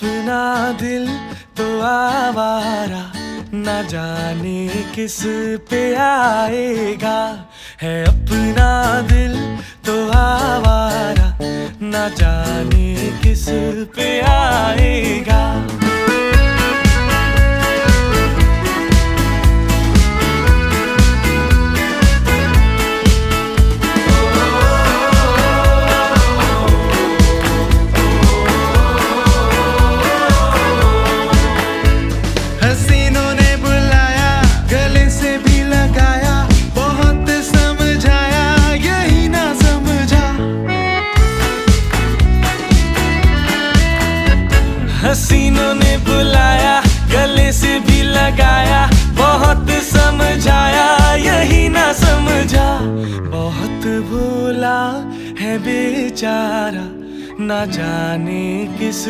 अपना दिल तो आवारा, ना जाने किस पे आएगा। है अपना दिल तो आवारा, ना जाने किस पे आएगा। हसीनों ने बुलाया, गले से भी लगाया, बहुत समझाया, यही ना समझा। हसीनों ने बुलाया, गले से भी लगाया, बहुत समझाया, यही ना समझा। बहुत भूला है बेचारा, ना जाने किस